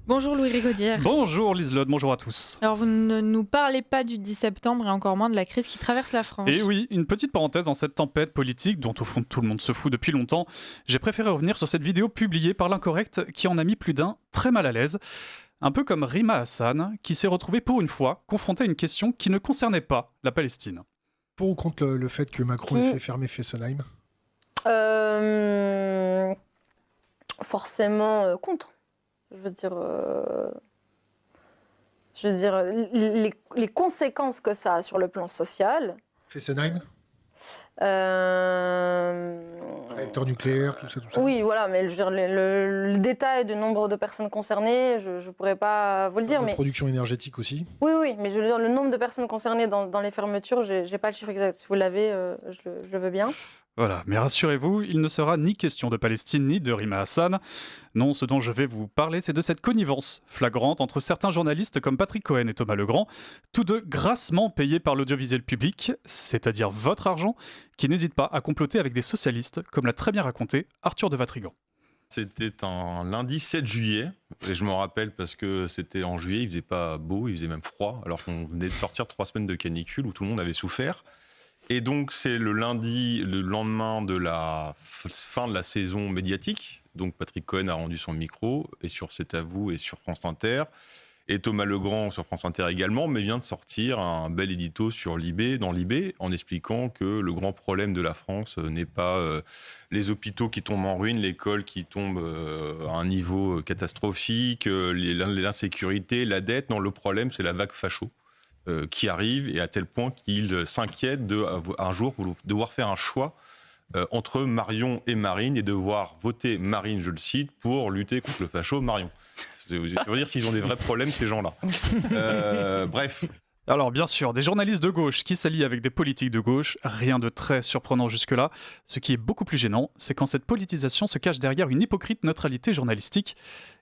Bonjour Louis Rigaudière. Bonjour Liselotte, bonjour à tous. Alors vous ne nous parlez pas du 10 septembre et encore moins de la crise qui traverse la France. Et oui, une petite parenthèse dans cette tempête politique dont au fond tout le monde se fout depuis longtemps. J'ai préféré revenir sur cette vidéo publiée par l'Incorrect qui en a mis plus d'un très mal à l'aise. Un peu comme Rima Hassan qui s'est retrouvée pour une fois confrontée à une question qui ne concernait pas la Palestine. Pour ou contre le fait que Macron ait fait fermer Fessenheim ? Forcément contre. Je veux dire, les conséquences que ça a sur le plan social. Fessenheim ? Réacteur nucléaire, tout ça. Oui, voilà, mais je veux dire, le détail du nombre de personnes concernées, je ne pourrais pas vous le dire. La mais production énergétique aussi. Oui, mais je veux dire, le nombre de personnes concernées dans les fermetures, je n'ai pas le chiffre exact. Si vous l'avez, je le veux bien. Voilà, mais rassurez-vous, il ne sera ni question de Palestine ni de Rima Hassan. Non, ce dont je vais vous parler, c'est de cette connivence flagrante entre certains journalistes comme Patrick Cohen et Thomas Legrand, tous deux grassement payés par l'audiovisuel public, c'est-à-dire votre argent, qui n'hésite pas à comploter avec des socialistes, comme l'a très bien raconté Arthur de Vatrigan. C'était un lundi 7 juillet, et je m'en rappelle parce que c'était en juillet, il faisait pas beau, il faisait même froid, alors qu'on venait de sortir 3 semaines de canicule où tout le monde avait souffert. Et donc c'est le lundi, le lendemain de la fin de la saison médiatique. Donc Patrick Cohen a rendu son micro, et sur C'est à vous et sur France Inter. Et Thomas Legrand sur France Inter également, mais vient de sortir un bel édito sur Libé, dans Libé, en expliquant que le grand problème de la France n'est pas les hôpitaux qui tombent en ruine, l'école qui tombe à un niveau catastrophique, l'insécurité, la dette. Non, le problème, c'est la vague facho qui arrive, et à tel point qu'il s'inquiète un jour devoir faire un choix entre Marion et Marine, et devoir voter Marine, je le cite, pour lutter contre le facho Marion. Je veux dire s'ils ont des vrais problèmes, ces gens-là. Bref. Alors bien sûr, des journalistes de gauche qui s'allient avec des politiques de gauche, rien de très surprenant jusque-là. Ce qui est beaucoup plus gênant, c'est quand cette politisation se cache derrière une hypocrite neutralité journalistique,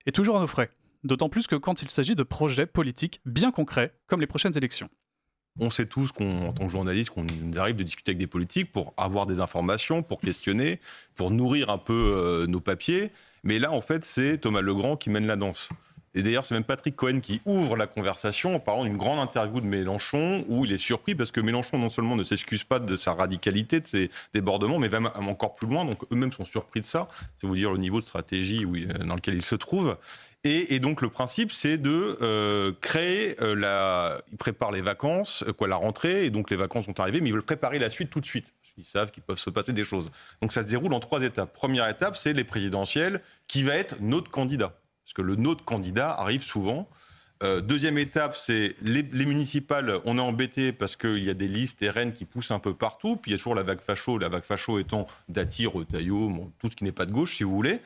et toujours à nos frais. D'autant plus que quand il s'agit de projets politiques bien concrets, comme les prochaines élections. On sait tous en tant que journaliste, qu'on arrive de discuter avec des politiques pour avoir des informations, pour questionner, pour nourrir un peu nos papiers. Mais là, en fait, c'est Thomas Legrand qui mène la danse. Et d'ailleurs, c'est même Patrick Cohen qui ouvre la conversation en parlant d'une grande interview de Mélenchon, où il est surpris parce que Mélenchon, non seulement ne s'excuse pas de sa radicalité, de ses débordements, mais va encore plus loin. Donc eux-mêmes sont surpris de ça. C'est vous dire le niveau de stratégie dans lequel il se trouve. Et donc le principe, c'est de créer ils préparent les vacances, la rentrée, et donc les vacances sont arrivées, mais ils veulent préparer la suite tout de suite, parce qu'ils savent qu'il peut se passer des choses. Donc ça se déroule en 3 étapes. Première étape, c'est les présidentielles, qui va être notre candidat, parce que le notre candidat arrive souvent. Deuxième étape, c'est les municipales. On est embêté parce qu'il y a des listes RN qui poussent un peu partout, puis il y a toujours la vague facho étant Dati, Retailleau, tout ce qui n'est pas de gauche, si vous voulez.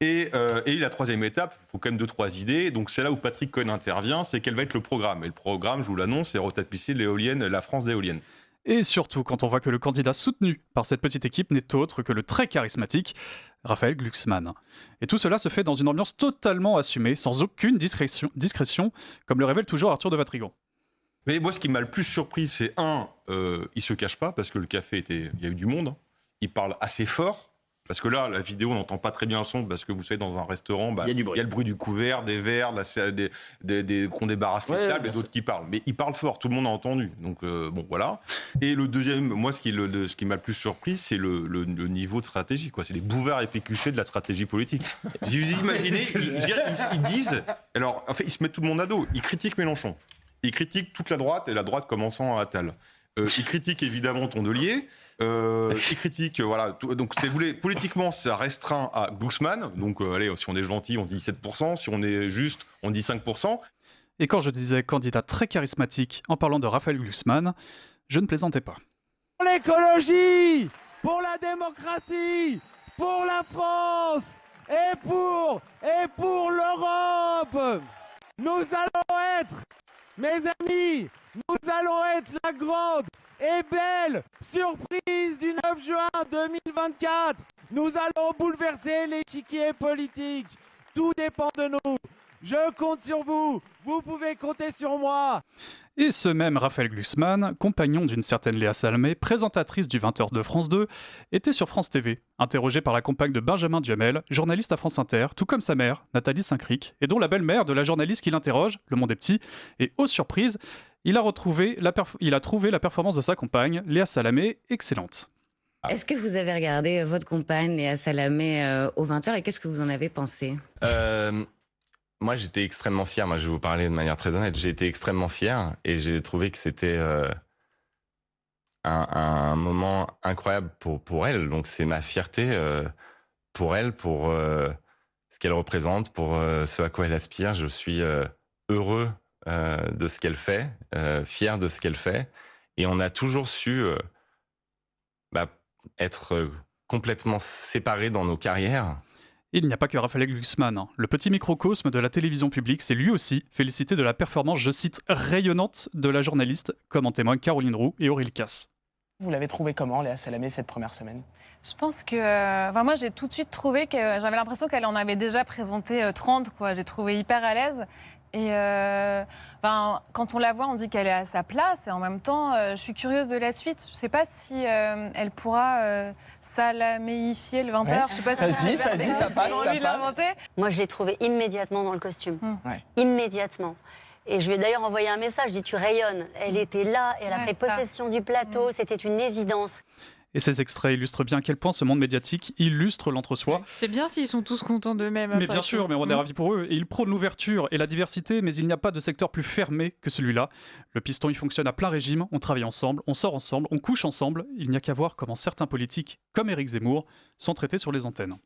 Et la troisième étape, il faut quand même 2-3 idées. Donc c'est là où Patrick Cohen intervient, c'est quel va être le programme. Et le programme, je vous l'annonce, c'est retapisser l'éolienne, la France d'éoliennes. Et surtout quand on voit que le candidat soutenu par cette petite équipe n'est autre que le très charismatique Raphaël Glucksmann. Et tout cela se fait dans une ambiance totalement assumée, sans aucune discrétion, comme le révèle toujours Arthur de Vatrigan. Mais moi, ce qui m'a le plus surpris, c'est il se cache pas, parce que le café il y a eu du monde. Il parle assez fort. Parce que là, la vidéo, on n'entend pas très bien le son, parce que vous savez, dans un restaurant, il y a le bruit du couvert, des verres, qu'on débarrasse les tables, et d'autres qui parlent. Mais il parle fort, tout le monde a entendu. Donc, bon, voilà. Et le deuxième, moi, ce qui m'a le plus surpris, c'est le niveau de stratégie, quoi. C'est les bouvards épécuchés de la stratégie politique. Si vous imaginez, ils disent... Alors, en fait, ils se mettent tout le monde à dos. Ils critiquent Mélenchon. Ils critiquent toute la droite, et la droite commençant à Attal. Ils critiquent évidemment Tondelier. Ils critiquent, voilà. Donc, si vous voulez, politiquement, ça restreint à Glucksmann. Donc, allez, si on est gentil, on dit 7%. Si on est juste, on dit 5%. Et quand je disais candidat très charismatique en parlant de Raphaël Glucksmann, je ne plaisantais pas. Pour l'écologie, pour la démocratie, pour la France et pour l'Europe, nous allons être, mes amis, nous allons être la grande et belle surprise du 9 juin 2024. Nous allons bouleverser l'échiquier politique. Tout dépend de nous. Je compte sur vous. Vous pouvez compter sur moi. Et ce même Raphaël Glucksmann, compagnon d'une certaine Léa Salamé, présentatrice du 20h de France 2, était sur France TV, interrogé par la compagne de Benjamin Duhamel, journaliste à France Inter, tout comme sa mère, Nathalie Saint-Cric, et dont la belle-mère de la journaliste qui l'interroge, Le Monde est petit, et aux surprises, il a trouvé la performance de sa compagne, Léa Salamé, excellente. Est-ce que vous avez regardé votre compagne Léa Salamé au 20h et qu'est-ce que vous en avez pensé? Moi, j'étais extrêmement fier. Moi, je vais vous parler de manière très honnête. J'ai été extrêmement fier et j'ai trouvé que c'était un moment incroyable pour elle. Donc, c'est ma fierté pour elle, pour ce qu'elle représente, pour ce à quoi elle aspire. Je suis heureux de ce qu'elle fait, fier de ce qu'elle fait. Et on a toujours su être complètement séparés dans nos carrières. Il n'y a pas que Raphaël Glucksmann. Le petit microcosme de la télévision publique s'est lui aussi félicité de la performance, je cite, rayonnante de la journaliste, comme en témoignent Caroline Roux et Aurélie Casse. Vous l'avez trouvé comment, Léa Salamé, cette première semaine? Je pense que... moi, j'ai tout de suite trouvé que j'avais l'impression qu'elle en avait déjà présenté 30, quoi. J'ai trouvé hyper à l'aise. Et quand on la voit, on dit qu'elle est à sa place. Et en même temps, je suis curieuse de la suite. Je ne sais pas si elle pourra salaméifier le 20h. Ouais. Je sais pas Ça si se dit, ça passe, ça passe. Moi, je l'ai trouvée immédiatement dans le costume. Ouais. Immédiatement. Et je lui ai d'ailleurs envoyé un message, je dis tu rayonnes. Elle était là, elle a pris possession du plateau, c'était une évidence. Et ces extraits illustrent bien à quel point ce monde médiatique illustre l'entre-soi. C'est bien s'ils sont tous contents d'eux-mêmes. Mais bien sûr, mais on est ravis pour eux. Et ils prônent l'ouverture et la diversité, mais il n'y a pas de secteur plus fermé que celui-là. Le piston, il fonctionne à plein régime, on travaille ensemble, on sort ensemble, on couche ensemble. Il n'y a qu'à voir comment certains politiques, comme Éric Zemmour, sont traités sur les antennes.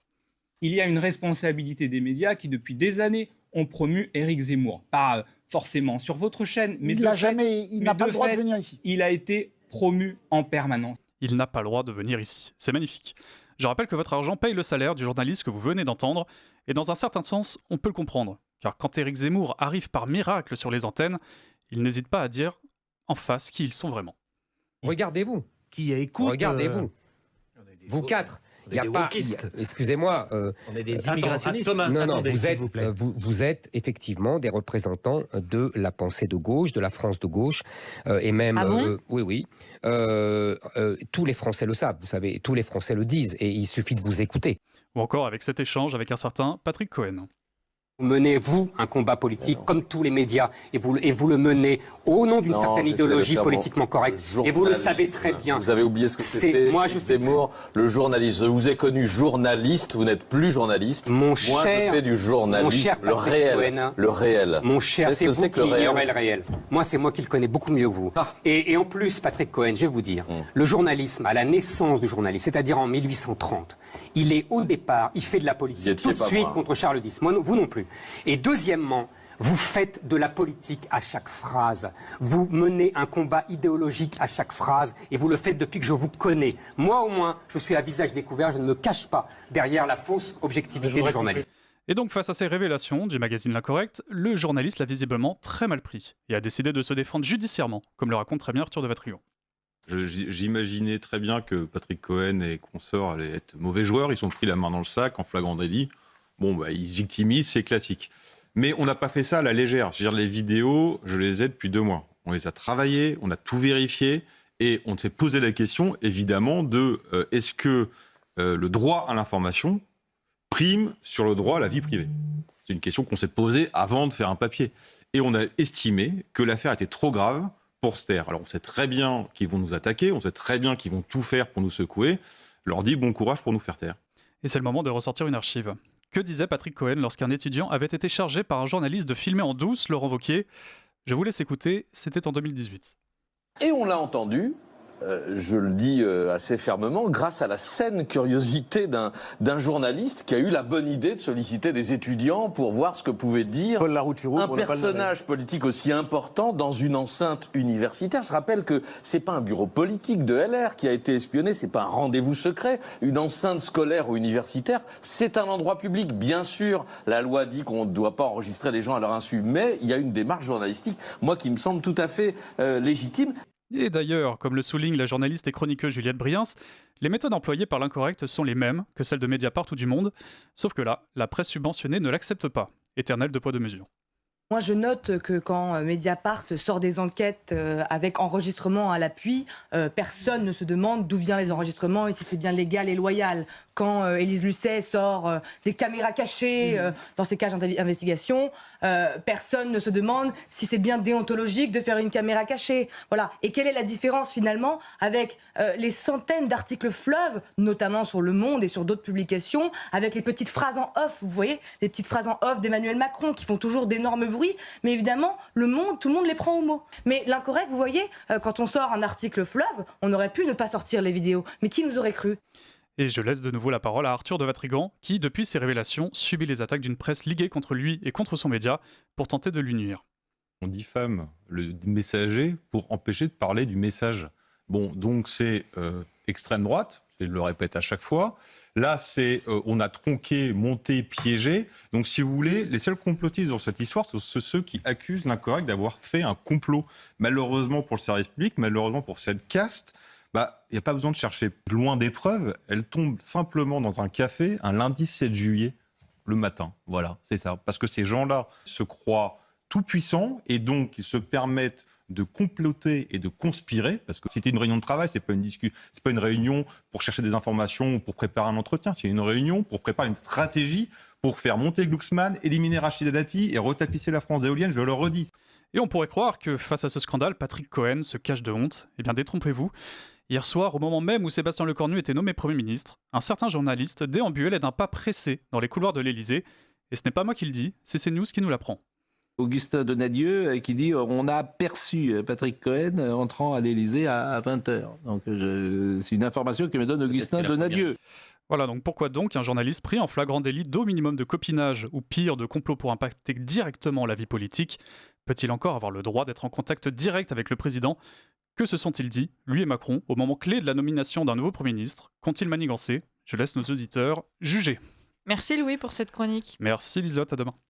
Il y a une responsabilité des médias qui, depuis des années, ont promu Éric Zemmour. Pas forcément sur votre chaîne, mais il n'a pas le droit de venir ici. Il a été promu en permanence. Il n'a pas le droit de venir ici. C'est magnifique. Je rappelle que votre argent paye le salaire du journaliste que vous venez d'entendre, et dans un certain sens, on peut le comprendre. Car quand Éric Zemmour arrive par miracle sur les antennes, il n'hésite pas à dire en face qui ils sont vraiment. Regardez-vous. Qui écoute. Regardez-vous. Vous quatre. Il y a pas. Excusez-moi. On est des immigrationnistes. Non, attendez, vous êtes effectivement des représentants de la pensée de gauche, de la France de gauche, et même. Ah bon oui. Tous les Français le savent, vous savez, tous les Français le disent, et il suffit de vous écouter. Ou encore avec cet échange avec un certain Patrick Cohen. Vous menez, vous, un combat politique comme tous les médias, et vous le menez au nom d'une certaine idéologie politiquement correcte. Et vous le savez très bien. Vous avez oublié ce que c'était. Moi, je sais. Zemmour, le journaliste. Je vous ai connu journaliste, vous n'êtes plus journaliste. Moi, je fais du journalisme, le réel. Cohen, le réel. Mon cher, c'est vous qui ignorez le réel. Moi, c'est moi qui le connais beaucoup mieux que vous. Et en plus, Patrick Cohen, je vais vous dire, le journalisme, à la naissance du journalisme, c'est-à-dire en 1830, il est au départ, il fait de la politique tout de suite contre Charles X. Moi, vous non plus. Et deuxièmement, vous faites de la politique à chaque phrase. Vous menez un combat idéologique à chaque phrase et vous le faites depuis que je vous connais. Moi, au moins, je suis à visage découvert, je ne me cache pas derrière la fausse objectivité du journaliste. Et donc, face à ces révélations du magazine L'Incorrect, le journaliste l'a visiblement très mal pris et a décidé de se défendre judiciairement, comme le raconte très bien Arthur de Vatrigan. J'imaginais très bien que Patrick Cohen et consorts allaient être mauvais joueurs. Ils sont pris la main dans le sac en flagrant délit. Bon, ils victimisent, c'est classique. Mais on n'a pas fait ça à la légère. C'est-à-dire, les vidéos, je les ai depuis 2 mois. On les a travaillées, on a tout vérifié et on s'est posé la question, évidemment, de est-ce que le droit à l'information prime sur le droit à la vie privée? C'est une question qu'on s'est posée avant de faire un papier. Et on a estimé que l'affaire était trop grave pour se taire. Alors, on sait très bien qu'ils vont nous attaquer, on sait très bien qu'ils vont tout faire pour nous secouer. Je leur dis bon courage pour nous faire taire. Et c'est le moment de ressortir une archive. Que disait Patrick Cohen lorsqu'un étudiant avait été chargé par un journaliste de filmer en douce Laurent Wauquiez? Je vous laisse écouter, c'était en 2018. Et on l'a entendu, je le dis assez fermement, grâce à la saine curiosité d'un journaliste qui a eu la bonne idée de solliciter des étudiants pour voir ce que pouvait dire un personnage politique aussi important dans une enceinte universitaire. Je rappelle que c'est pas un bureau politique de LR qui a été espionné, c'est pas un rendez-vous secret. Une enceinte scolaire ou universitaire, c'est un endroit public. Bien sûr, la loi dit qu'on ne doit pas enregistrer les gens à leur insu, mais il y a une démarche journalistique, moi, qui me semble tout à fait légitime. Et d'ailleurs, comme le souligne la journaliste et chroniqueuse Juliette Briens, les méthodes employées par l'Incorrect sont les mêmes que celles de médias partout du monde, sauf que là, la presse subventionnée ne l'accepte pas. Éternel de poids de mesure. Moi, je note que quand Mediapart sort des enquêtes avec enregistrement à l'appui, personne ne se demande d'où viennent les enregistrements et si c'est bien légal et loyal. Quand Élise Lucet sort des caméras cachées dans ses cages d'investigation, personne ne se demande si c'est bien déontologique de faire une caméra cachée. Voilà. Et quelle est la différence finalement avec les centaines d'articles fleuves, notamment sur Le Monde et sur d'autres publications, avec les petites phrases en off, vous voyez, les petites phrases en off d'Emmanuel Macron qui font toujours d'énormes bruits, mais évidemment, Le Monde, tout le monde les prend au mot. Mais l'incorrect, vous voyez, quand on sort un article fleuve, on aurait pu ne pas sortir les vidéos. Mais qui nous aurait cru ? Et je laisse de nouveau la parole à Arthur de Vatrigan, qui, depuis ses révélations, subit les attaques d'une presse liguée contre lui et contre son média pour tenter de lui nuire. On diffame le messager pour empêcher de parler du message. Bon, donc c'est extrême droite, je le répète à chaque fois. Là, c'est on a tronqué, monté, piégé. Donc, si vous voulez, les seuls complotistes dans cette histoire, ce sont ceux qui accusent l'incorrect d'avoir fait un complot. Malheureusement pour le service public, malheureusement pour cette caste, il n'y a pas besoin de chercher loin des preuves. Elle tombe simplement dans un café un lundi 7 juillet, le matin. Voilà, c'est ça. Parce que ces gens-là se croient tout-puissants et donc ils se permettent de comploter et de conspirer, parce que c'était une réunion de travail, c'est pas une réunion pour chercher des informations ou pour préparer un entretien, c'est une réunion pour préparer une stratégie pour faire monter Glucksmann, éliminer Rachida Dati et retapisser la France éolienne, je le redis. Et on pourrait croire que face à ce scandale, Patrick Cohen se cache de honte. Eh bien, détrompez-vous. Hier soir, au moment même où Sébastien Lecornu était nommé Premier ministre, un certain journaliste déambulait d'un pas pressé dans les couloirs de l'Élysée. Et ce n'est pas moi qui le dis, c'est CNews qui nous l'apprend. Augustin Donadieu qui dit on a aperçu Patrick Cohen entrant à l'Élysée à 20h. Donc c'est une information que me donne Augustin Donadieu. Voilà, donc pourquoi donc un journaliste pris en flagrant délit d'au minimum de copinage ou pire de complot pour impacter directement la vie politique peut-il encore avoir le droit d'être en contact direct avec le président ? Que se sont-ils dit, lui et Macron, au moment clé de la nomination d'un nouveau Premier ministre ? Qu'ont-ils manigancé ? Je laisse nos auditeurs juger. Merci Louis pour cette chronique. Merci Liselotte, à demain.